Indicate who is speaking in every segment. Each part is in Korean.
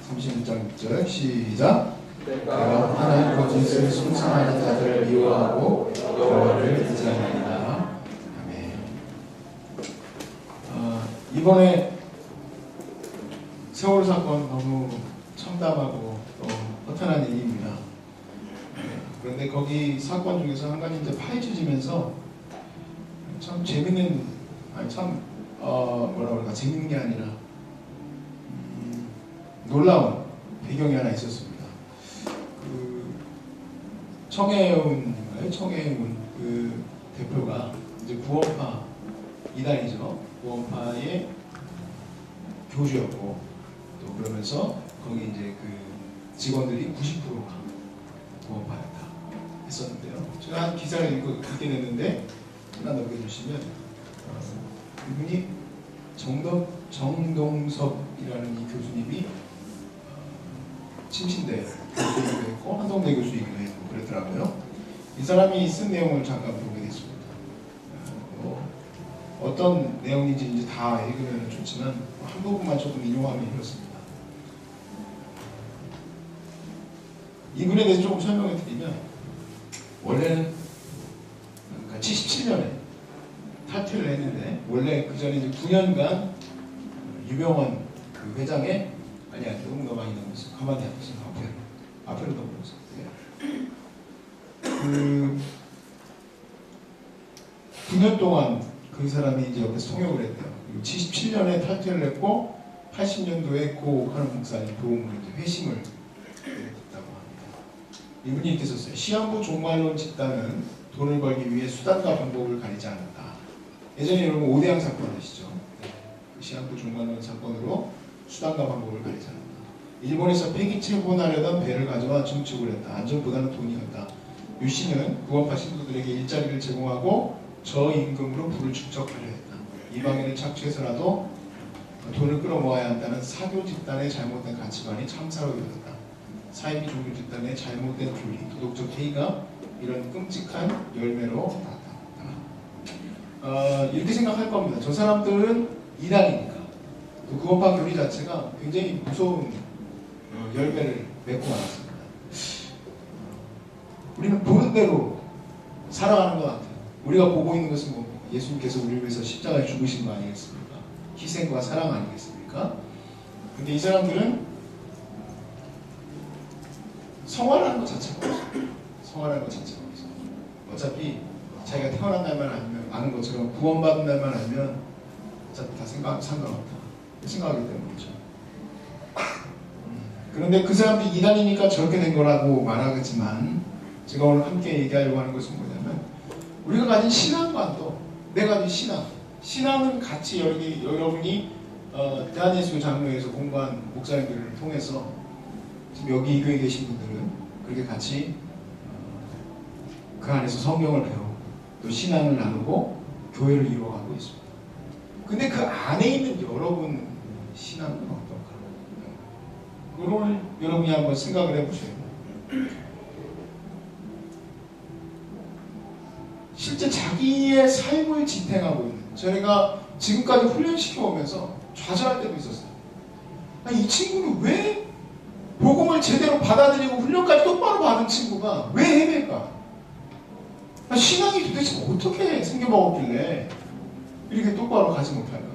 Speaker 1: 31장 6절 시작. 내가 하나님 거짓을 숭상하는 자들을 미워하고 여호와를 기자하리라. 아멘. 이번에 세월호 사건 너무 참담하고 또 허탄한 일입니다. 그런데 거기 사건 중에서 한 가지 이제 파헤쳐지면서 참 재밌는, 뭐라 그럴까, 재밌는 게 아니라 놀라운 배경이 하나 있었습니다. 청해운 그 대표가 이제 구원파 이단이죠. 구원파의 교주였고, 또 그러면서 거기 이제 그 직원들이 90%가 구원파였다 했었는데요. 제가 한 기사를 읽게 됐는데 하나 넘겨주시면, 이분이 정동섭이라는 이 교수님이 침신대 교수이기도 했고 한동대 교수이기도 했고 그랬더라고요. 이 사람이 쓴 내용을 잠깐 보게 됐습니다. 어떤 내용인지 이제 다 읽으면 좋지만 한 부분만 조금 인용하면 이렇습니다. 이분에 대해서 조금 설명을 드리면, 원래는 77년에 탈퇴를 했는데, 원래 그 전에 이제 9년간 유병원 그 회장의, 너무 많이 넘었어요. 가만히 앉으세요. 앞으로 넘어오세요. 그 9년 동안 그 사람이 이제 옆에서 통역을 했대요. 그리고 77년에 탈퇴를 했고 80년도에 고 하는 목사님 도움으로 이제 회심을 했다고 합니다. 이분이 이렇게 썼어요. 시한부 종말론 집단은 돈을 벌기 위해 수단과 방법을 가리지 않는다. 예전에 여러분 오대양 사건 아시죠? 시한부 종말론 사건으로 수단과 방법을 가리지 않는다. 일본에서 폐기체분하려던 배를 가져와 증축을 했다. 안전보다는 돈이었다. 유 씨는 구원파 신도들에게 일자리를 제공하고 저임금으로 부를 축적하려 했다. 이 방해를 착취해서라도 돈을 끌어모아야 한다는 사교 집단의 잘못된 가치관이 참사로 이어졌다. 사이비 종교 집단의 잘못된 교리, 도덕적 회의가 이런 끔찍한 열매로 나타났다. 이렇게 생각할 겁니다. 저 사람들은 이단이니까. 그 구원파 교리 자체가 굉장히 무서운 열매를 맺고 말았습니다. 우리는 보는 대로 살아가는 것 같아요. 우리가 보고 있는 것은 뭐 예수님께서 우리를 위해서 십자가에 죽으신 거 아니겠습니까? 희생과 사랑 아니겠습니까? 근데 이 사람들은 성화라는 것 자체가 없어요. 성화라는 것 자체가 없어요. 어차피 자기가 태어난 날만 아는 것처럼 구원받은 날만 알면 어차피 다 상관없다 생각하기 때문이죠. 그런데 그 사람들이 이단이니까 저렇게 된 거라고 말하겠지만, 제가 오늘 함께 얘기하려고 하는 것은 뭐냐면, 우리가 가진 신앙관도, 내가 가진 신앙은 같이 여러분이 대한예수 장로에서 공부한 목사님들을 통해서 지금 여기 이 교회에 계신 분들은 그렇게 같이 그 안에서 성경을 배우고 또 신앙을 나누고 교회를 이루어가고 있습니다. 근데 그 안에 있는 여러분 신앙은 어떤가? 그걸 여러분이 한번 생각을 해보세요. 실제 자기의 삶을 지탱하고 있는, 저희가 지금까지 훈련시켜오면서 좌절할 때도 있었어요. 이 친구는 왜 복음을 제대로 받아들이고 훈련까지 똑바로 받은 친구가 왜 헤맬까? 신앙이 도대체 어떻게 생겨먹었길래 이렇게 똑바로 가지 못할까?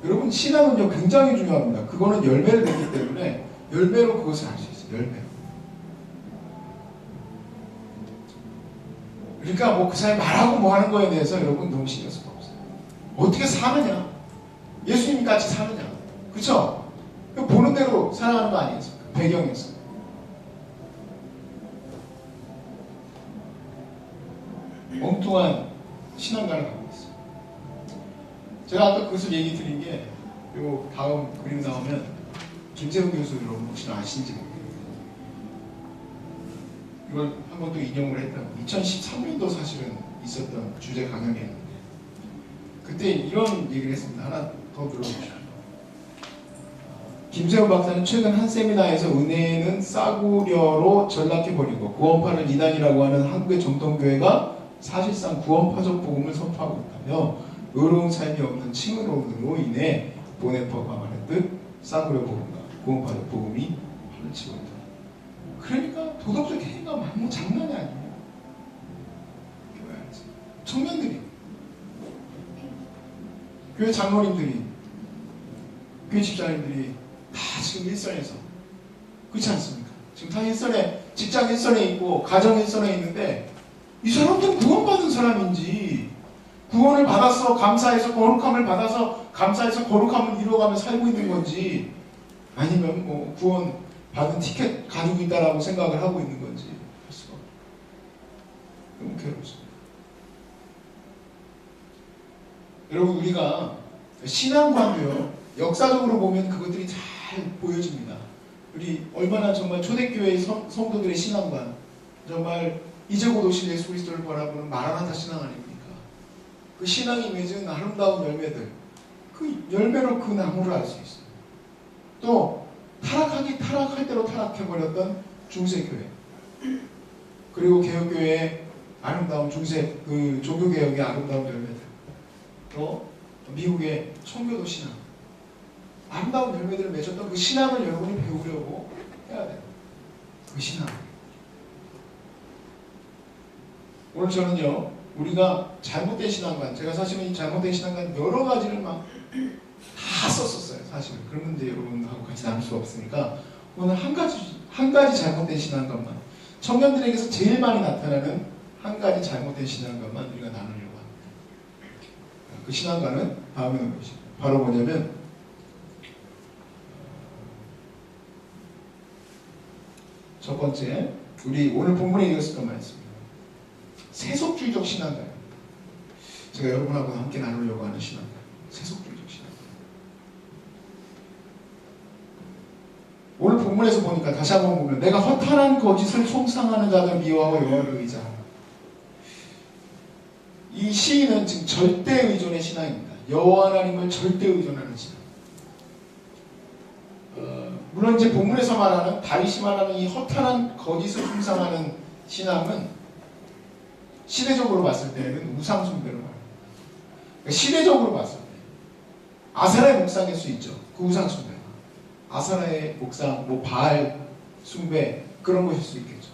Speaker 1: 여러분, 신앙은요 굉장히 중요합니다. 그거는 열매를 맺기 때문에 열매로 그것을 알 수 있어요. 열매로. 그러니까 뭐 그 사람이 말하고 뭐 하는 거에 대해서 여러분 너무 신경 쓸 거 없어요. 어떻게 사느냐? 예수님 같이 사느냐? 그렇죠? 보는 대로 살아가는 거 아니겠습니까? 배경에서. 엉뚱한 신앙관을 갖고 있어요. 제가 아까 그것을 얘기 드린 게, 요 다음 그림 나오면 김세훈 교수 여러분 혹시 아시는지 모르겠어요. 이걸 한번 또 인용을 했다. 2013년도 사실은 있었던 주제 강연이었는데, 그때 이런 얘기를 했습니다. 하나 더 들어보시죠. 김세훈 박사는 최근 한 세미나에서 은혜는 싸구려로 전락해버리고 구원파를 이단이라고 하는 한국의 정통교회가 사실상 구원파적 복음을 선포하고 있다며, 의로운 삶이 없는 칭의론으로 인해 보네퍼가 말했듯 싸구려 복음과 구원받을 복음이 흘러치고있다. 그러니까 도덕적 행위가 뭐 장난이 아니에요. 교회 안에서 청년들이, 교회 장로님들이, 교회 집사님들이 다 지금 일선에서, 그렇지 않습니까? 지금 다 일선에, 직장 일선에 있고 가정 일선에 있는데 이 사람들은 구원받은 사람인지, 구원을 받아서 감사해서 거룩함을 받아서 감사해서 거룩함을 이루어가며 살고 있는 건지, 아니면 뭐 구원 받은 티켓 가지고 있다라고 생각을 하고 있는 건지 할 수가 없어요. 너무 괴롭습니다. 여러분, 우리가 신앙관도요, 역사적으로 보면 그것들이 잘 보여집니다. 우리 얼마나 정말 초대교회 성도들의 신앙관, 정말 이제 곧 오실 예수 그리스도를 바라보는 마라나타 신앙 아닙니까? 그 신앙이 맺은 아름다운 열매들, 그 열매로 그 나무를 알 수 있어요. 또 타락할 대로 타락해버렸던 중세교회, 그리고 개혁교회의 아름다운 그 종교개혁의 아름다운 열매들, 또 미국의 청교도 신앙, 아름다운 열매들을 맺었던 그 신앙을 여러분이 배우려고 해야 돼요. 그 신앙. 오늘 저는요, 우리가 잘못된 신앙관, 제가 사실은 이 잘못된 신앙관 여러 가지를 막 다 썼었어요, 사실은. 그런데 여러분하고 같이 나눌 수가 없으니까 오늘 한 가지 잘못된 신앙관만, 청년들에게서 제일 많이 나타나는 한 가지 잘못된 신앙관만 우리가 나누려고 합니다. 그 신앙관은 다음에 놓은 것입니다. 바로 뭐냐면, 첫 번째, 우리 오늘 본문에 읽었던 말씀입니다. 세속주의적 신앙관. 제가 여러분하고 함께 나누려고 하는 신앙관. 세속주의적 신앙관. 오늘 본문에서 보니까 다시 한번 보면, 내가 허탄한 거짓을 송상하는 자들 미워하고 여호와를 의지하라. 이 시인은 지금 절대 의존의 신앙입니다. 여호와 하나님을 절대 의존하는 신앙. 물론 이제 본문에서 말하는, 다윗이 말하는 이 허탄한 거짓을 숭상하는 신앙은 시대적으로 봤을 때는 우상 숭배로 말합니다. 그러니까 시대적으로 봤을 때 아세라의 목상일 수 있죠. 그 우상 숭배가 아세라의 목상, 뭐 바알 숭배, 그런 것일 수 있겠죠.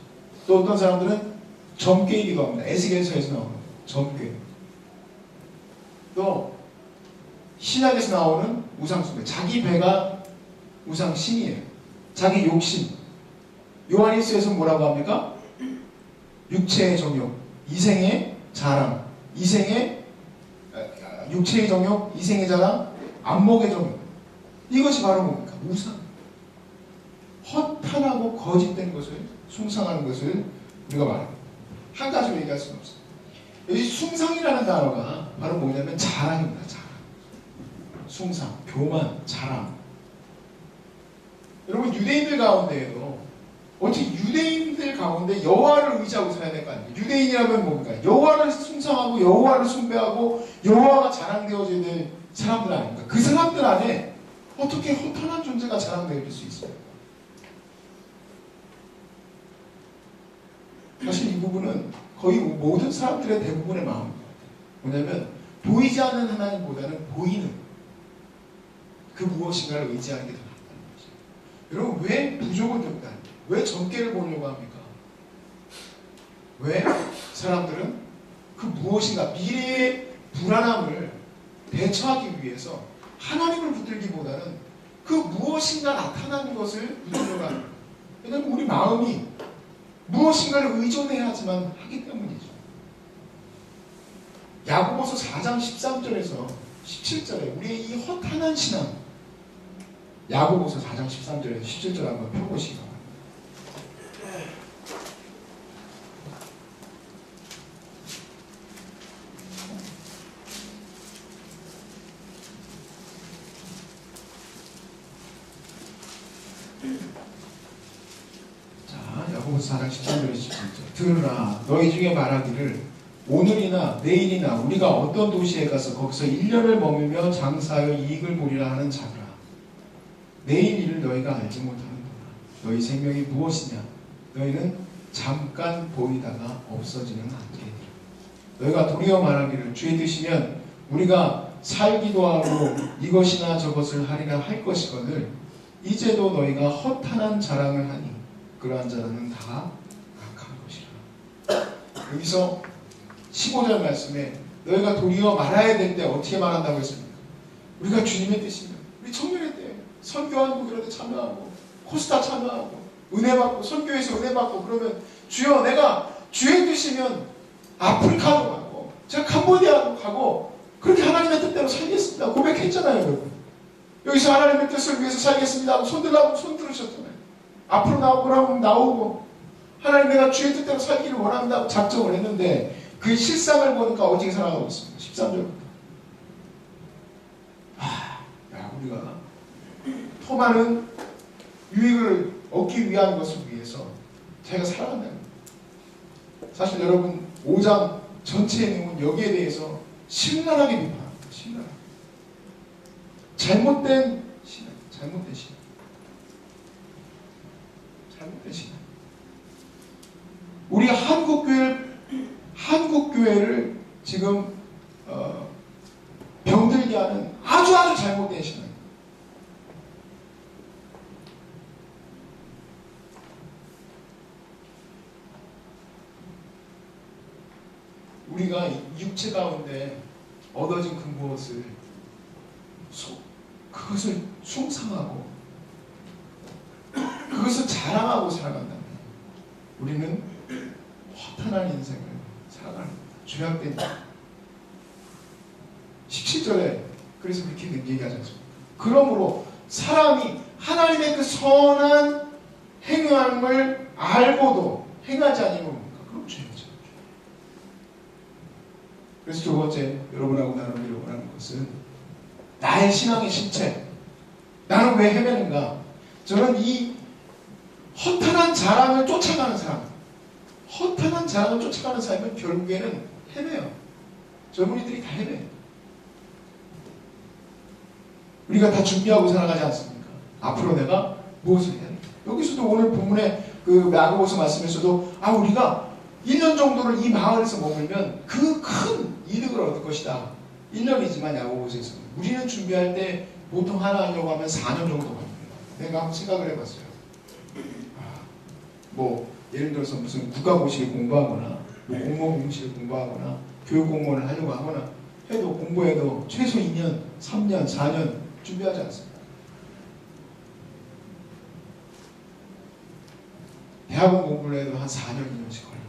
Speaker 1: 또 어떤 사람들은 점괘이기도 합니다. 에스겔서에서 나오는 점괘. 또 신약에서 나오는 우상 숭배, 자기 배가 우상 신이에요. 자기 욕심. 요한일서에서 뭐라고 합니까? 육체의 정욕, 이생의 자랑, 육체의 정욕, 이생의 자랑, 안목의 정욕. 이것이 바로 뭡니까? 우상. 허탄하고 거짓된 것을 숭상하는 것을 우리가 말합니다. 한 가지로 얘기할 수는 없어요. 여기 숭상이라는 단어가 바로 뭐냐면 자랑입니다. 자랑. 숭상, 교만, 자랑. 여러분, 유대인들 가운데에도 어떻게 유대인들 가운데 여호와를 의지하고 살아야 될 거 아니에요? 유대인이라면 뭡니까? 여호와를 숭상하고 여호와를 숭배하고 여호와가 자랑되어져야 될 사람들 아닙니까? 그 사람들 안에 어떻게 허탄한 존재가 자랑될 수 있어요? 사실 이 부분은 거의 모든 사람들의 대부분의 마음입니다. 뭐냐면 보이지 않는 하나님보다는 보이는 그 무엇인가를 의지하는 게 더 낫다는 거죠. 여러분, 왜 부족을 겪다? 왜 점괘를 보려고 합니까? 왜 사람들은 그 무엇인가, 미래의 불안함을 대처하기 위해서 하나님을 붙들기보다는 그 무엇인가 나타나는 것을 붙들려고 합니다. 왜냐하면 우리 마음이 무엇인가를 의존해야지만 하기 때문이죠. 야고보서 4장 13절에서 17절에 우리의 이 허탄한 신앙, 야고보서 4장 13절에서 17절 한번 펴보시기 바랍니다. 자, 야고보서 4장 13절에서 17절. 들으라, 너희 중에 말하기를 오늘이나 내일이나 우리가 어떤 도시에 가서 거기서 1년을 머물며 장사하여 이익을 보리라 하는 자들아, 내일 일을 너희가 알지 못하는구나. 너희 생명이 무엇이냐? 너희는 잠깐 보이다가 없어지는 안개니라. 너희가 도리어 말하기를 주의 뜻이면 우리가 살기도 하고 이것이나 저것을 하리라 할 것이거늘 이제도 너희가 허탄한 자랑을 하니 그러한 자랑은 다 악한 것이라. 여기서 15절 말씀에 너희가 도리어 말해야 될 때 어떻게 말한다고 했습니까? 우리가 주님의 뜻이면 우리 청년의 때 선교하고 이런 데 참여하고 코스타 참여하고 은혜 받고 선교에서 은혜 받고 그러면 주여 내가 주의 뜻이면 아프리카도 가고 제가 캄보디아도 가고 그렇게 하나님의 뜻대로 살겠습니다. 고백했잖아요, 여러분. 여기서 하나님의 뜻을 위해서 살겠습니다 하고 손들라고 손 들으셨잖아요. 앞으로 나오고 나오고 하나님 내가 주의 뜻대로 살기를 원한다고 작정을 했는데 그 실상을 보니까 어떻게 살아가고 있습니다. 13절부터. 우리가 더 많은 유익을 얻기 위한 것을 위해서 자기가 살아간다는 거예요. 사실 여러분 5장 전체의 내용은 여기에 대해서 신랄하게 비판합니다. 신랄하게. 잘못된 신앙, 잘못된 신앙. 잘못된 신앙. 우리 한국교회를 지금 병들게 하는 아주 잘못된 신앙. 우리가 육체 가운데 얻어진 그 무엇을 그것을 숭상하고 그것을 자랑하고 살아간다면 우리는 허탄한 인생을 살아가는 겁니다. 죄악된 17절에 그래서 그렇게 얘기하지 않습니까? 그러므로 사람이 하나님의 그 선한 행함을 알고도 행하지 않으면 뭡니까? 그럼 죄죠. 그래서 두 번째 여러분하고 나누기를 원하는 것은 나의 신앙의 실체. 나는 왜 헤매는가? 저는 이 허탄한 자랑을 쫓아가는 사람, 허탄한 자랑을 쫓아가는 삶은 결국에는 헤매요. 젊은이들이 다 헤매요. 우리가 다 준비하고 살아가지 않습니까? 앞으로 내가 무엇을 해야 돼? 여기서도 오늘 본문의 그 야고보서 말씀에서도 우리가 1년 정도를 이 마을에서 머물면 그 큰 이득을 얻을 것이다. 1년이지만 야고보서에서는 우리는 준비할 때 보통 하나 하려고 하면 4년 정도 걸립니다. 내가 한번 생각을 해봤어요. 예를 들어서 무슨 국가고시를 공부하거나 공무원 공시를 공부하거나 교육공무원을 하려고 하거나 해도 공부해도 최소 2년, 3년, 4년 준비하지 않습니다. 대학원 공부를 해도 한 4년, 2년씩 걸리고.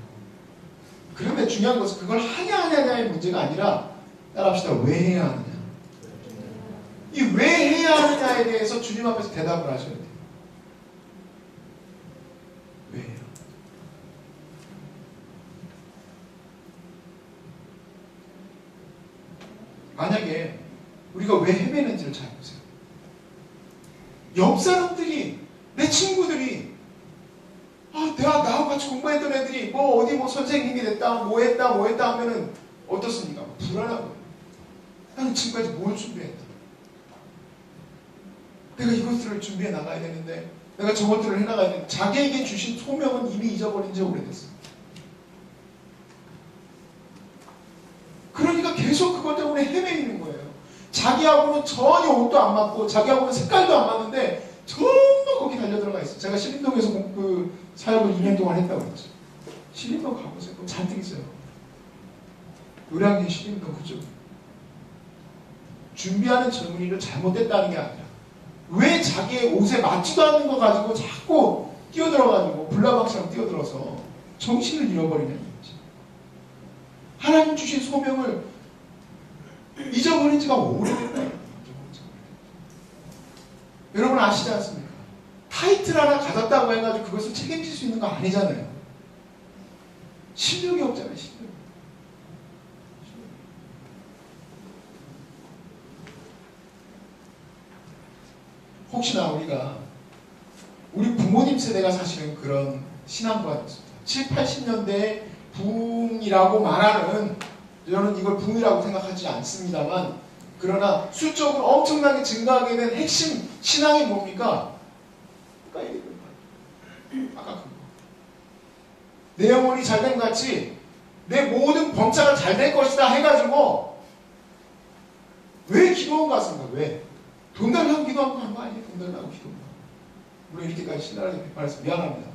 Speaker 1: 그런데 중요한 것은 그걸 하냐 안 하냐의 문제가 아니라 따라합시다. 왜 해야 하느냐. 이 왜 해야 하느냐에 대해서 주님 앞에서 대답을 하셔야 돼요. 왜 해요? 만약에 우리가 왜 헤매는지를 잘 보세요. 옆 사람들이, 내 친구들이 내가 나하고 같이 공부했던 애들이 어디 선생님이 됐다, 뭐 했다 하면은 어떻습니까? 불안하고. 나는 지금까지 뭘 준비했다. 내가 이것들을 준비해 나가야 되는데, 내가 저것들을 해 나가야 되는데, 자기에게 주신 소명은 이미 잊어버린 지 오래됐어요. 그러니까 계속 그것 때문에 헤매이는 거예요. 자기하고는 전혀 옷도 안 맞고, 자기하고는 색깔도 안 맞는데, 전부 거기 달려들어가 있어요. 제가 신림동에서 사역을 2년 동안 했다고 그랬죠. 신림동 가보세요. 잔뜩 있어요. 노량진 신림동 그쪽. 준비하는 젊은이를 잘못했다는 게 아니라 왜 자기의 옷에 맞지도 않는 거 가지고 자꾸 뛰어들어가지고 불나방처럼 뛰어들어서 정신을 잃어버리는 거지. 하나님 주신 소명을 잊어버린 지가 오래됐다. 여러분 아시지 않습니까? 타이틀 하나 가졌다고 해가지고 그것을 책임질 수 있는 거 아니잖아요. 실력이 없잖아요. 실력. 혹시나 우리 부모님 세대가 사실은 그런 신앙관이었습니다. 7, 80년대의 붐이라고 말하는, 저는 이걸 붐이라고 생각하지 않습니다만, 그러나 수적으로 엄청나게 증가하게 된 핵심 신앙이 뭡니까? 아까 그거. 내 영혼이 잘된 같이 내 모든 범사가 잘 될 것이다 해가지고 왜 기도한 것 같습니까? 왜? 돈 달라고 기도한 거 아니에요? 돈 달라고 기도한 거. 물론 이렇게까지 신랄하게 비판해서 미안합니다.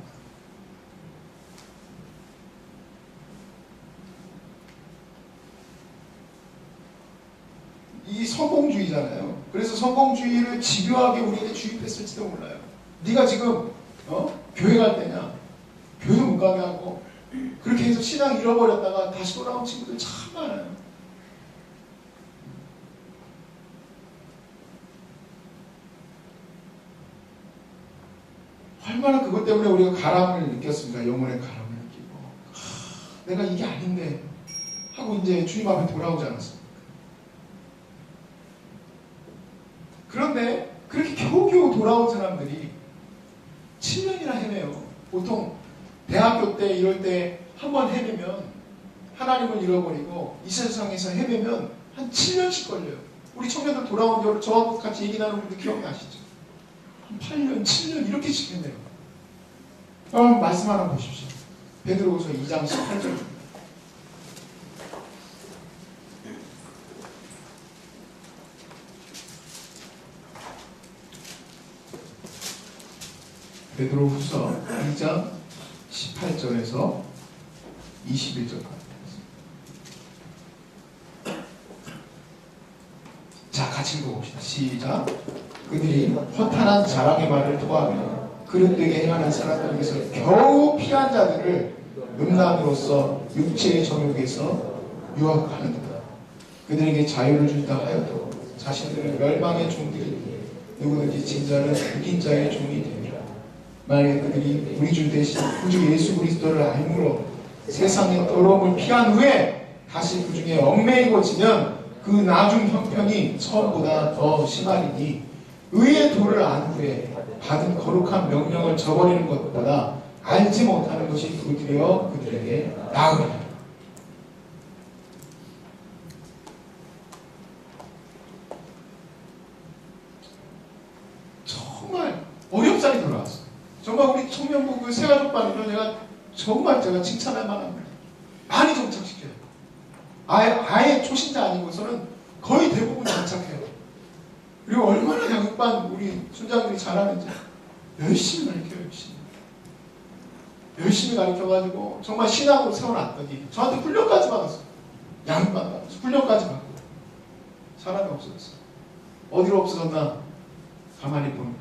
Speaker 1: 이 성공주의잖아요. 그래서 성공주의를 집요하게 우리에게 주입했을지도 몰라요. 네가 지금 교회 갈 때냐? 교회도 못 가게 하고 그렇게 해서 신앙 잃어버렸다가 다시 돌아온 친구들 참 많아요. 얼마나 그것 때문에 우리가 가람을 느꼈습니까? 영혼의 가람을 느끼고 내가 이게 아닌데 하고 이제 주님 앞에 돌아오지 않았습니까? 그런데 그렇게 겨우겨우 돌아온 사람들이 7년이나 헤매요. 보통 대학교 때 이럴 때 한 번 헤매면 하나님을 잃어버리고 이 세상에서 헤매면 한 7년씩 걸려요. 우리 청년들 돌아온 지 저하고 같이 얘기 나누는 분들 기억나시죠? 한 8년, 7년 이렇게씩 헤매요. 말씀 하나 보십시오. 베드로후서 2장 18절입니다. 베드로후서 2장 18절에서 21절까지. 자, 같이 읽어봅시다. 시작. 그들이 허탄한 자랑의 말을 토하며 그릇되게 행하는 사람들에게서 겨우 피한 자들을 음란으로서 육체의 정욕에서 유혹하는도다. 그들에게 자유를 준다 하여도 자신들은 멸망의 종들이니 누구든지 진자는 죽인 자의 종이 되리라. 만약에 그들이 우리 주 대신 구주 예수 그리스도를 알므로 세상의 더러움을 피한 후에 다시 그 중에 얽매이고 지면 그 나중 형편이 처음보다 더 심하리니 의의 도를 안 후에 받은 거룩한 명령을 저버리는 것보다 알지 못하는 것이 도리어 그들에게 나으리라. 정말 어렵사리 돌아왔어요. 정말 우리 청년부 그 새가족반으로 제가 칭찬할 만합니다. 많이 정착시켜요. 아예 초신자 아니고서는 거의 대부분 정착해요. 그리고 얼마나 양육반 우리 순장들이 잘하는지 열심히 가르쳐요. 열심히 가르쳐가지고 정말 신앙으로 세워놨더니 저한테 훈련까지 받았어요. 양육반 받았어요. 훈련까지 받고 사람이 없어졌어요. 어디로 없어졌나 가만히 보니까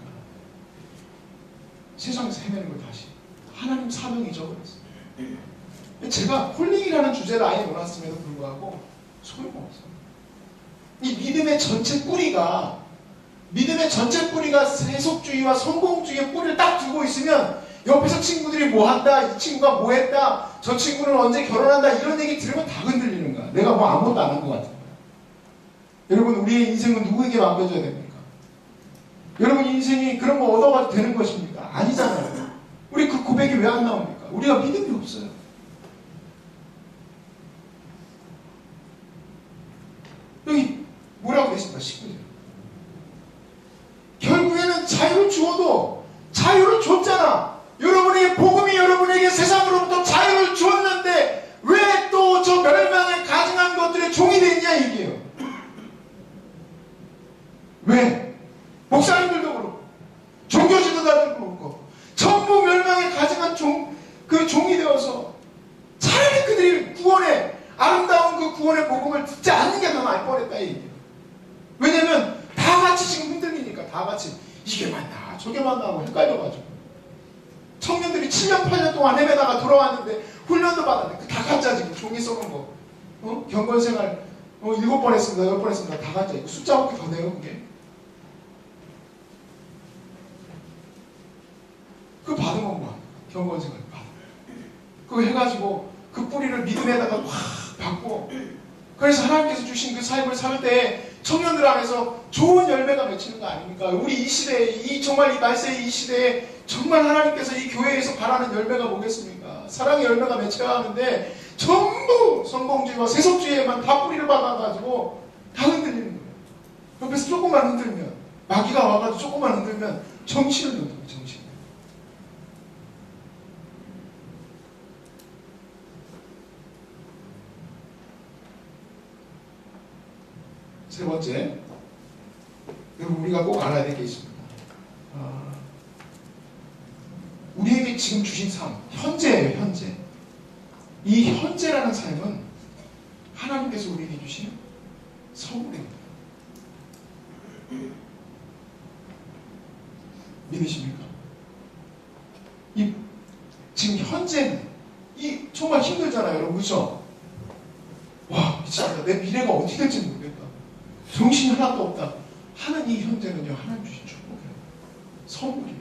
Speaker 1: 세상에서 헤매는 걸 다시 하나님 사명이 잊어버렸어요. 제가 콜링이라는 주제를 아예 놓았음에도 불구하고 소용없어요. 이 믿음의 전체 뿌리가 세속주의와 성공주의의 뿌리를 딱 두고 있으면 옆에서 친구들이 뭐 한다, 이 친구가 뭐 했다, 저 친구는 언제 결혼한다 이런 얘기 들으면 다 흔들리는 거야. 내가 뭐 아무것도 안 한 것 같은 거야. 여러분, 우리의 인생은 누구에게 맡겨져야 됩니까? 여러분 인생이 그런 거 얻어가도 되는 것입니까? 아니잖아요. 우리 그 고백이 왜 안 나옵니까? 우리가 믿음이 없어요. 여기 뭐라고 되십니까? 19절. 결국에는 자유를 주어도 자유를 줬잖아. 여러분에게 복음이 여러분에게 세상으로부터 자유를 주었는데 왜 또 저 멸망에 가증한 것들의 종이 됐냐 이게요. 왜? 목사님들도 그렇고 종교 지도자들도 그렇고 전부 멸망에 가증한 종이 되어서 차라리 그들이 구원의 아름다운 그 구원의 복음을 듣지 않는 게 더 나을 뻔했다 이게요. 왜냐면 다 같이 지금 흔들리니까 다 같이 이게 맞나 저게 맞나 하고 헷갈려가지고 청년들이 7년 8년 동안 헤매다가 돌아왔는데 훈련도 받았는데 다 가짜 지금 종이 써놓은 거 경건생활 7번 했습니다 10번 했습니다 다 가짜. 숫자밖에 더 돼요 그게. 그거 받은 건 뭐야? 경건생활 받아. 그거 해가지고 그 뿌리를 믿음에다가 확 받고 그래서 하나님께서 주신 그 삶을 살 때 청년들 안에서 좋은 열매가 맺히는 거 아닙니까? 우리 이 시대에 정말 이 말세의 이 시대에 정말 하나님께서 이 교회에서 바라는 열매가 뭐겠습니까? 사랑의 열매가 맺혀야 하는데 전부 성공주의와 세속주의에만 다 뿌리를 박아가지고 다 흔들리는 거예요. 옆에서 조금만 흔들면 마귀가 와가지고 조금만 흔들면 정신을 놓는 거예요. 정신. 세 번째, 여러분 우리가 꼭 알아야 될 게 있습니다. 지금 주신 삶, 현재예요, 현재. 이 현재라는 삶은 하나님께서 우리에게 주신 선물입니다. 믿으십니까? 이 지금 현재는 이 정말 힘들잖아요, 여러분, 그렇죠? 와, 미치겠다. 내 미래가 어떻게 될지 모르겠다. 정신이 하나도 없다. 하는 이 현재는요, 하나님 주신 축복이에요. 선물이에요.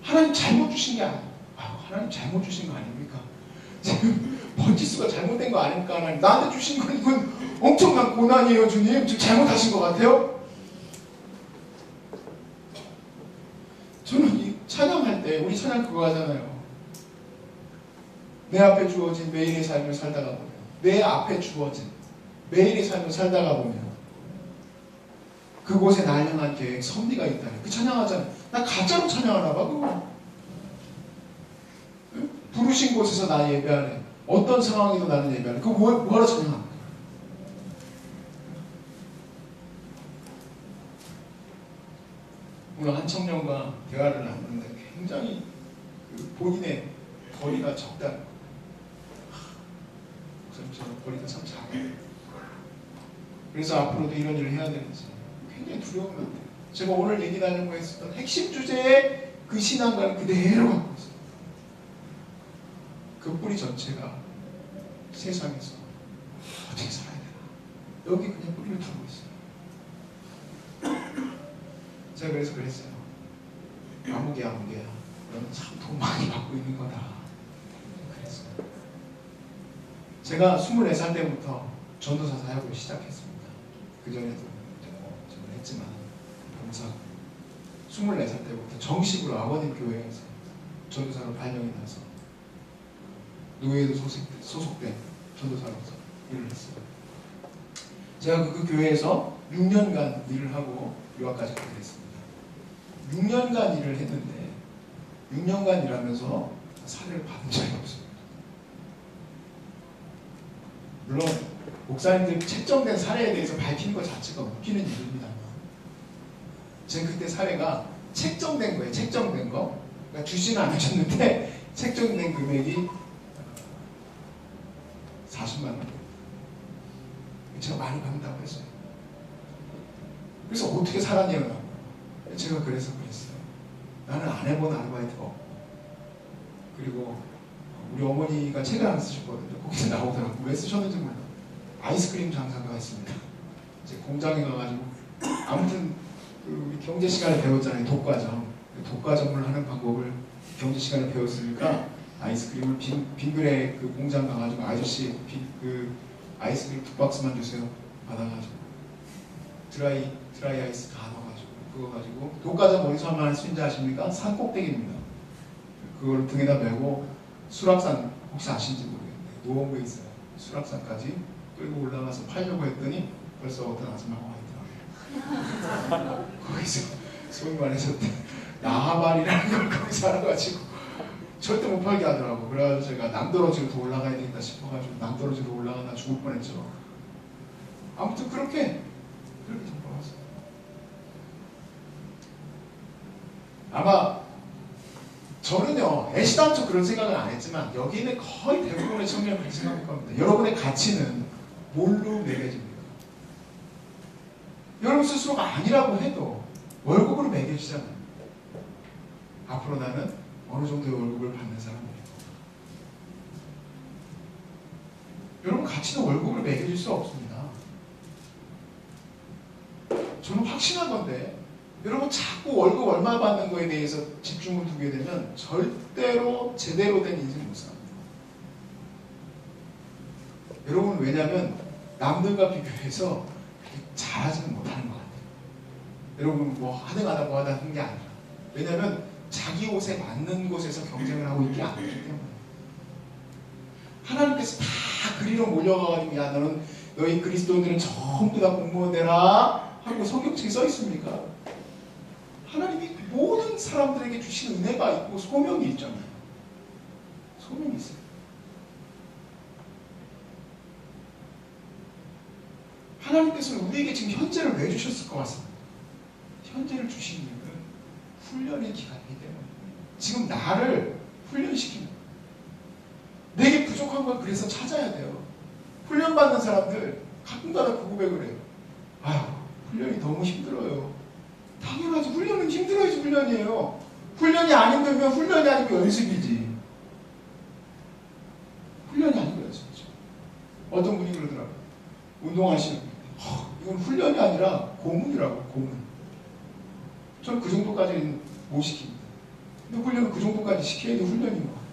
Speaker 1: 하나님 잘못 주신 게 아니에요. 하나님 잘못 주신 거 아닙니까? 지금 번지수가 잘못된 거 아닙니까? 하나님 나한테 주신 건 이건 엄청난 고난이에요, 주님. 지금 잘못하신 것 같아요? 저는 이 찬양할 때 우리 찬양 그거 하잖아요. 내 앞에 주어진 매일의 삶을 살다가 보면, 내 앞에 주어진 매일의 삶을 살다가 보면 그곳에 날 향한 계획, 섭리가 있다는 그 찬양하잖아요. 나 가짜로 찬양하나 봐, 그거. 부르신 곳에서 나 예배하네. 어떤 상황에도 나는 예배하네. 그거 뭐하러 찬양하는 거야? 오늘 한 청년과 대화를 나누는데 굉장히 본인의 거리가 적다는 거예요. 저는 거리가 참 작아요. 그래서 앞으로도 이런 일을 해야 되는지 굉장히 두려움이 돼요. 제가 오늘 얘기 나누고 했었던 핵심 주제의 그 신앙과는 그대로 갖고 있어요. 그 뿌리 전체가 세상에서 어떻게 살아야 되나, 여기 그냥 뿌리를 두고 있어요. 제가 그래서 그랬어요. 아무개야 너는 참 돈 많이 받고 있는 거다. 그랬어요. 제가 24살 때부터 전도사 사역을 시작했습니다. 그전에도 저는 했지만 봉사 24살 때부터 정식으로 아버님 교회에서 전도사로 발령이 나서 노예에도 소속된 전도사로서 일을 했어요. 제가 그 교회에서 6년간 일을 하고 유학까지 가게 됐습니다. 6년간 일을 했는데 6년간 일하면서 사례를 받은 적이 없습니다. 물론 목사님들 책정된 사례에 대해서 밝히는 것 자체가 웃기는 일입니다. 제가 그때 사례가 책정된 거예요. 책정된 거. 그러니까 주지는 않으셨는데 책정된 금액이 40만 원. 제가 많이 받는다고 했어요. 그래서 어떻게 살았냐면 제가 그래서 그랬어요. 나는 안 해본 아르바이트가 없고, 그리고 우리 어머니가 책을 하나 쓰셨거든요. 거기서 나오더라고요. 왜 쓰셨는지 몰라요. 아이스크림 장사가 했습니다. 이제 공장에 가가지고 아무튼 우리 경제 시간에 배웠잖아요. 독과점. 독과점을 하는 방법을 경제 시간에 배웠으니까 아이스크림을 빙그레 그 공장 가가지고 아저씨 그 아이스크림 2박스만 주세요. 받아가지고 드라이 아이스 다 넣어가지고 그거 가지고 독과점 어디서 할 수 있는지 아십니까? 산 꼭대기입니다. 그걸 등에다 메고 수락산 혹시 아시는지 모르겠는데 노원구에 있어요. 수락산까지 끌고 올라가서 팔려고 했더니 벌써 어떤 아줌마가 와 있더라고요. 거기서 소위 말해서 나하발이라는 걸 거기서 알아가지고 절대 못 팔게 하더라고. 그래가지고 제가 남도로지로 더 올라가야 되겠다 싶어가지고 남도로지로 올라가다 죽을 뻔했죠. 아무튼 그렇게 돌아왔어요. 아마 저는요 애시당초 그런 생각은 안 했지만 여기 있는 거의 대부분의 청년은 그렇게 생각할 겁니다. 여러분의 가치는 뭘로 매겨집니까? 여러분 스스로가 아니라고 해도 월급으로 매겨지잖아요. 앞으로 나는 어느 정도의 월급을 받는 사람이에요. 여러분 가치는 월급을 매겨질 수 없습니다. 저는 확신한 건데 여러분 자꾸 월급 얼마 받는 거에 대해서 집중을 두게 되면 절대로 제대로 된 인생 못 삽니다. 여러분 왜냐하면 남들과 비교해서 잘하지는 못하는 것 같아요. 여러분 뭐 하등하다 뭐하다 하는 게 아니라 왜냐하면 자기 옷에 맞는 곳에서 경쟁을 하고 있지 않기 때문에 하나님께서 다 그리로 몰려가가지고 야 너희 그리스도인들은 전부 다 공무원 되라 하고 성경책에 써 있습니까? 하나님이 모든 사람들에게 주신 은혜가 있고 소명이 있잖아요. 소명이 있어요. 하나님께서는 우리에게 지금 현재를 왜 주셨을 것 같습니다. 현재를 주신 이유는 훈련의 기간이기 때문에 지금 나를 훈련시키는 거예요. 내게 부족한 건 그래서 찾아야 돼요. 훈련받는 사람들 가끔가다 그 고백을 해요. 아유, 훈련이 너무 힘들어요. 당연하지. 훈련은 힘들어야지 훈련이에요. 훈련이 안 힘들면 훈련이 아니고 연습이지. 훈련이 아니고 연습이죠. 어떤 분이 그러더라고요. 운동하시는 분이 이건 훈련이 아니라 고문이라고. 고문. 저는 그 정도까지는 못 시킵니다. 근데 훈련은 그 정도까지 시켜야 돼. 훈련인 거야.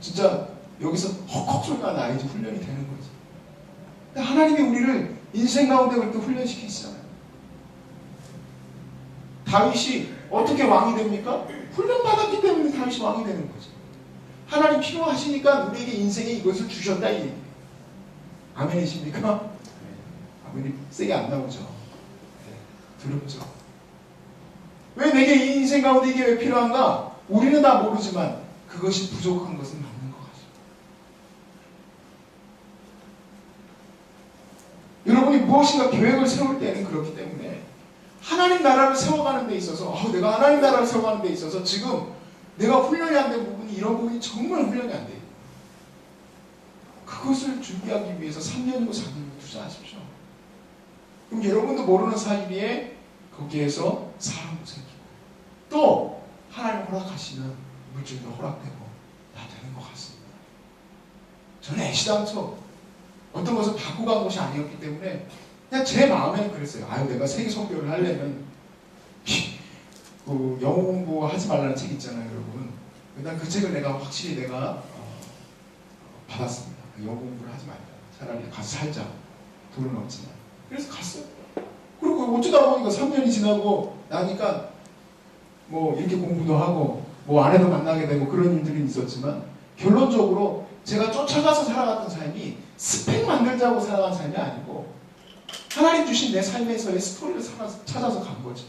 Speaker 1: 진짜 여기서 헉헉 소리가 나야지 훈련이 되는 거지. 근데 하나님이 우리를 인생 가운데 그렇게 훈련시키시잖아요. 다윗이 어떻게 왕이 됩니까? 훈련받았기 때문에 다윗이 왕이 되는 거지. 하나님 필요하시니까 우리에게 인생에 이것을 주셨다 이 얘기예요. 아멘이십니까? 아멘이 세게 안 나오죠. 네, 두렵죠. 왜 내게 이 인생 가운데 이게 왜 필요한가? 우리는 다 모르지만 그것이 부족한 것은 맞는 것 같아요. 여러분이 무엇인가 계획을 세울 때는 그렇기 때문에 하나님 나라를 세워가는 데 있어서 내가 하나님 나라를 세워가는 데 있어서 지금 내가 훈련이 안 된 부분이 이런 부분이 정말 훈련이 안 돼요. 그것을 준비하기 위해서 3년이고 4년이고 투자하십시오. 그럼 여러분도 모르는 사이에 거기에서 사랑도 생기고 또 하나님 허락하시는 물질도 허락되고 다 되는 것 같습니다. 저는 애시당초 어떤 것을 받고 간 것이 아니었기 때문에 그냥 제 마음에는 그랬어요. 내가 세계 선교를 하려면 그 영어 공부하지 말라는 책 있잖아요, 여러분. 일단 그 책을 내가 확실히 받았습니다. 영어 공부를 하지 말자. 차라리 가서 살자. 돈은 없지만. 그래서 갔어요. 그리고 어쩌다 보니까 3년이 지나고 나니까 뭐 이렇게 공부도 하고 뭐 아내도 만나게 되고 그런 일들이 있었지만 결론적으로 제가 쫓아가서 살아갔던 삶이 스펙 만들자고 살아간 삶이 아니고 하나님 주신 내 삶에서의 스토리를 찾아서 간 거죠.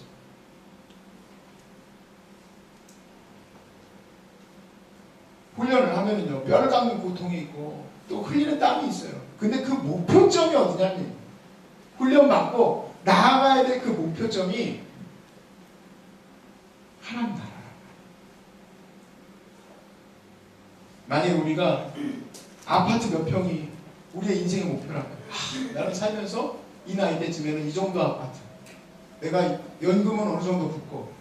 Speaker 1: 훈련을 하면은요, 뼈를 깎는 고통이 있고 또 흘리는 땀이 있어요. 근데 그 목표점이 어디냐면 훈련 받고 나아가야 될 그 목표점이 하나님 나라라. 만약에 우리가 아파트 몇 평이 우리의 인생의 목표라면 나는 살면서 이 나이 때쯤에는 이 정도 아파트, 내가 연금은 어느 정도 붙고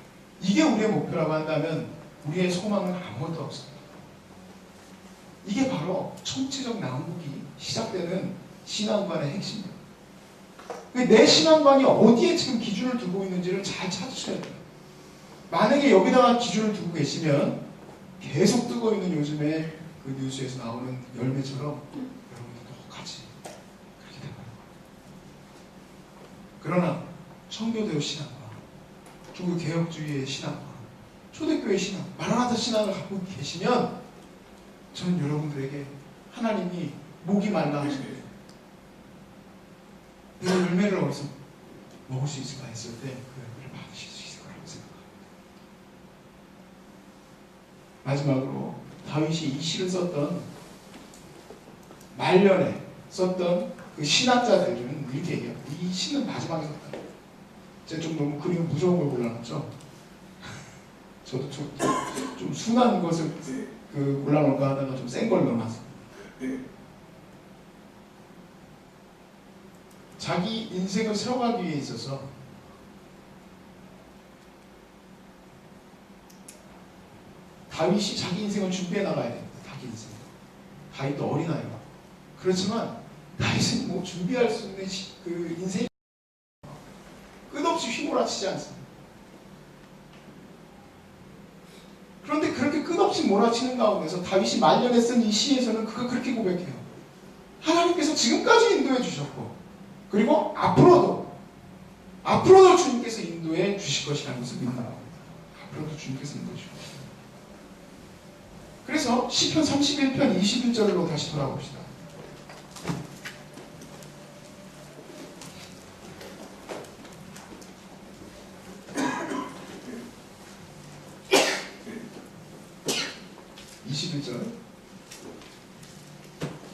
Speaker 1: 이게 우리의 목표라고 한다면 우리의 소망은 아무것도 없습니다. 이게 바로 총체적 난국이 시작되는 신앙관의 핵심입니다. 내 신앙관이 어디에 지금 기준을 두고 있는지를 잘 찾으셔야 돼요. 만약에 여기다가 기준을 두고 계시면 계속 뜨고 있는 요즘에 그 뉴스에서 나오는 열매처럼 여러분도 똑같이 그렇게 되는 거예요. 그러나 청교도의 신앙과 종교개혁주의의 신앙과 초대교회 신앙, 마라나타 신앙을 갖고 계시면 저는 여러분들에게 하나님이 목이 말라 하시는데 내가 열매를 어디서 먹을 수 있을까 했을 때 그 열매를 받으실 수 있을 거라고 생각합니다. 마지막으로 다윗이 이 시를 썼던 말년에 썼던 그 신학자들은 이렇게 얘기해요. 이 시는 마지막에 썼다. 제가 좀 너무 그림 무서운 걸 골라놨죠. 저도 좀 순한 것을 골라놓을까 하다가 좀 센 걸 넣어놨어요. 자기 인생을 세워가기 위해 있어서 다윗이 자기 인생을 준비해 나가야 됩니다. 자기 인생. 다윗도 어린아이가. 그렇지만 다윗은 뭐 준비할 수 있는 그 인생이 끝없이 휘몰아치지 않습니다. 그런데 그렇게 끝없이 몰아치는 가운데서 다윗이 말년에 쓴 이 시에서는 그가 그렇게 고백해요. 하나님께서 지금까지 인도해 주셨고 그리고 앞으로도 주님께서 인도해 주실 것이라는 것을 믿는다. 앞으로도 주님께서 인도해 주실 것이다. 그래서 시편 31편 21절로 다시 돌아봅시다.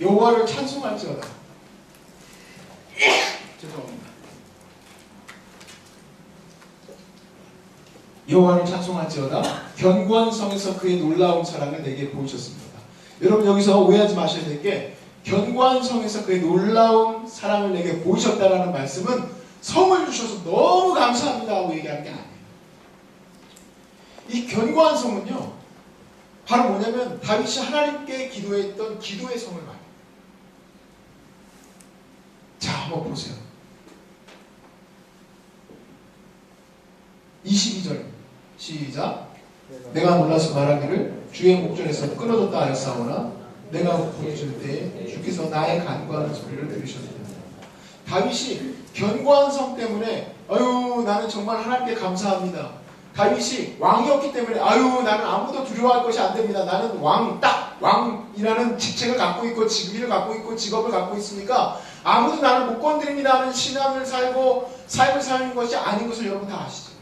Speaker 1: 여호와를 찬송할지어다. 죄송합니다. 여호와를 찬송할지어다 견고한 성에서 그의 놀라운 사랑을 내게 보이셨습니다. 여러분 여기서 오해하지 마셔야 될 게 견고한 성에서 그의 놀라운 사랑을 내게 보이셨다라는 말씀은 성을 주셔서 너무 감사합니다 하고 얘기하는 게 아니에요. 이 견고한 성은요 바로 뭐냐면 다윗이 하나님께 기도했던 기도의 성을 말해요. 자 한번 보세요. 22절 시작. 내가 놀라서 말하기를 주의 목전에서 끊어졌다 하였사오나 내가 보여줄 때에 주께서 나의 간구하는 소리를 들으셨습니다. 다윗이 견고한 성 때문에 아유 나는 정말 하나님께 감사합니다. 다윗이 왕이었기 때문에 아유 나는 아무도 두려워할 것이 안 됩니다. 나는 왕이라는 직책을 갖고 있고 직위를 갖고 있고 직업을 갖고 있으니까 아무도 나를 못 건드립니다 하는 신앙을 살고 삶을 사는 것이 아닌 것을 여러분 다 아시죠?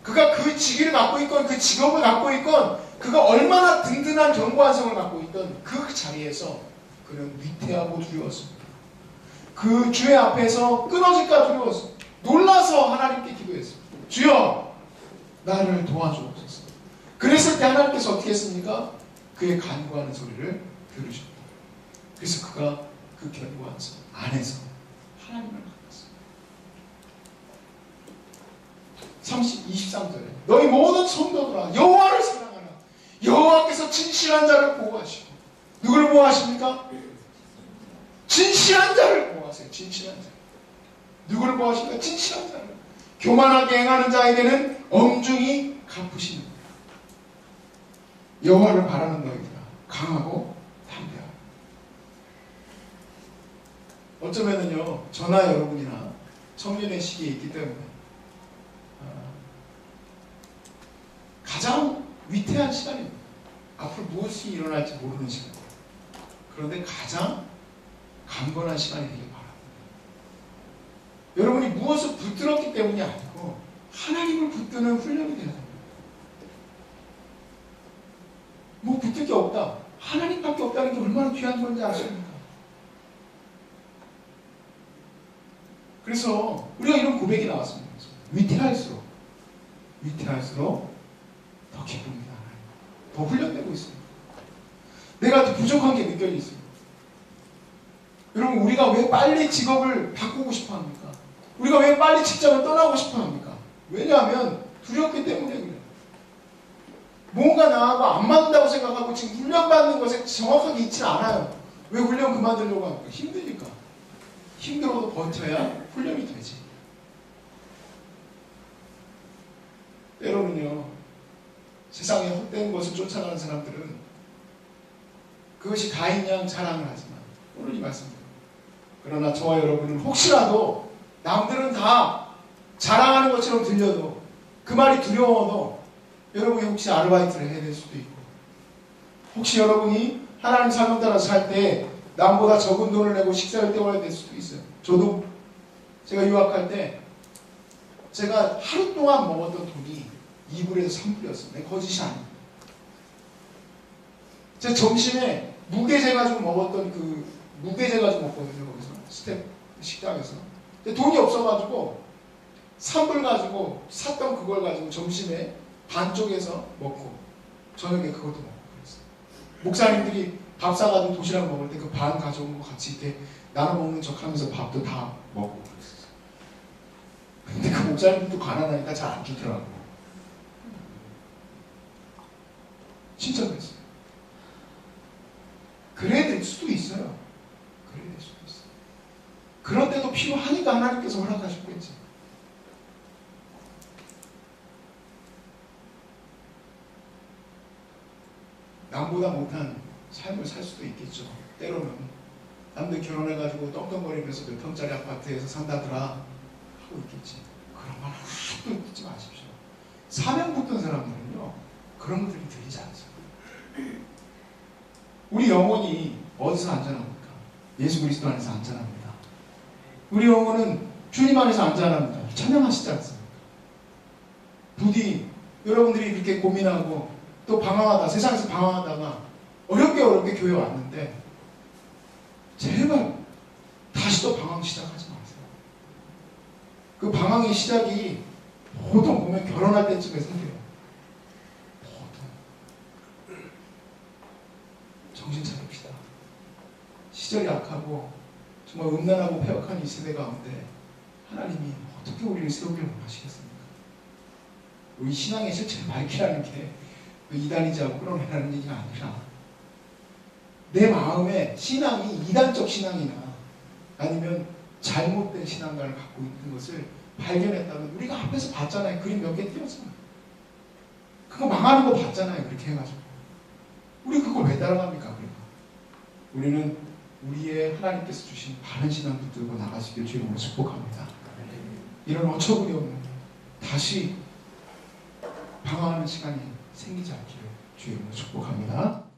Speaker 1: 그가 그 직위를 갖고 있건 그 직업을 갖고 있건 그가 얼마나 든든한 견고한 성을 갖고 있던 그 자리에서 그는 위태하고 두려웠습니다. 그 주의 앞에서 끊어질까 두려웠습니다. 놀라서 하나님께 기도했습니다. 주여 나를 도와주옵소서. 그랬을 때 하나님께서 어떻게 했습니까? 그의 간구하는 소리를 들으셨다. 그래서 그가 그 견고한 성 안에서 하나님을 만났습니다. 23절에 너희 모든 성도들아 여호와를 사랑하라. 여호와께서 진실한 자를 보호하시고 누구를 보호하십니까? 진실한 자를 보호하세요. 진실한 자. 누구를 보호하십니까? 진실한 자를. 교만하게 행하는 자에게는 엄중히 갚으시는 거예요. 여호와를 바라는 너희들아 강하고 담대하라. 어쩌면은요 저나 여러분이나 청년의 시기에 있기 때문에 가장 위태한 시간입니다. 앞으로 무엇이 일어날지 모르는 시간. 그런데 가장 강건한 시간이 되길 바랍니다. 여러분이 무엇을 붙들었기 때문이 아니고 하나님을 붙드는 훈련이 돼야 됩니다. 뭐 붙들 게 없다. 하나님밖에 없다는 게 얼마나 귀한 건지 아십니까? 그래서 우리가 이런 고백이 나왔습니다. 위태할수록 더 기쁩니다. 더 훈련되고 있습니다. 내가 더 부족한 게 느껴졌습니다. 여러분 우리가 왜 빨리 직업을 바꾸고 싶어 합니까? 우리가 왜 빨리 직장을 떠나고 싶어 합니까? 왜냐하면 두렵기 때문에 그래요. 뭔가 나하고 안 맞는다고 생각하고 지금 훈련받는 것에 정확하게 있지 않아요. 왜 훈련 그만두려고 합니까? 힘드니까. 힘들어도 버텨야 훈련이 되지. 때로는요 세상에 헛된 것을 쫓아가는 사람들은 그것이 다인 양 자랑을 하지만 오늘 이 말씀입니다. 그러나 저와 여러분은 혹시라도 남들은 다 자랑하는 것처럼 들려도 그 말이 두려워도 여러분이 혹시 아르바이트를 해야 될 수도 있고 혹시 여러분이 하나님 사명 따라 살 때 남보다 적은 돈을 내고 식사를 때워야 될 수도 있어요. 저도 제가 유학할 때 제가 하루 동안 먹었던 돈이 2불에서 3불이었어요. 거짓이 아니에요. 제가 점심에 무게재 가지고 먹었던 그 무게재 가지고 먹거든요. 거기서 스텝 식당에서. 근데 돈이 없어가지고 3불 가지고 샀던 그걸 가지고 점심에 반쪽에서 먹고 저녁에 그것도 먹고 그랬어요. 목사님들이 밥 사가지고 도시락 먹을 때 그 반 가져온 거 같이 이렇게 나눠 먹는 척하면서 밥도 다 먹고 그랬어요. 근데 그 목사님들도 가난하니까 잘 안 주더라고요. 진짜 그랬어요. 그래야 될 수도 있어요. 그래야 될 수도 있어요. 그런데도 필요하니까 하나님께서 허락하셨겠지. 남보다 못한 삶을 살 수도 있겠죠. 때로는 남들 결혼해가지고 떵떵거리면서 몇 평짜리 아파트에서 산다더라 하고 있겠지. 그런 말 하나도 듣지 마십시오. 사명 붙던 사람들은요 그런 것들이 들리지 않죠. 우리 영혼이 어디서 안전합니까? 예수 그리스도 안에서 안전합니다. 우리 영혼은 주님 안에서 안전합니다. 찬양하시지 않습니까? 부디 여러분들이 그렇게 고민하고 또 방황하다 세상에서 방황하다가 어렵게 교회 왔는데 제발 다시 또 방황 시작하지 마세요. 그 방황의 시작이 보통 보면 결혼할 때쯤에 생겨요. 보통. 정신 차립시다. 시절이 악하고 정말 음란하고 폐역한 이 세대 가운데 하나님이 어떻게 우리를 세우기를 원하시겠습니까? 우리 신앙의 실체를 밝히라는 게 이단이자고 끌어내라는 얘기가 아니라 내 마음에 신앙이 이단적 신앙이나 아니면 잘못된 신앙관을 갖고 있는 것을 발견했다면 우리가 앞에서 봤잖아요. 그림 몇 개 띄웠잖아요. 그거 망하는 거 봤잖아요. 그렇게 해가지고 우리 그걸 왜 따라갑니까? 그러니까 우리는 우리의 하나님께서 주신 바른 신앙 붙들고 나가시길 주님으로 축복합니다. 이런 어처구니 없는 다시 방황하는 시간이 생기지 않기를 주님으로 축복합니다.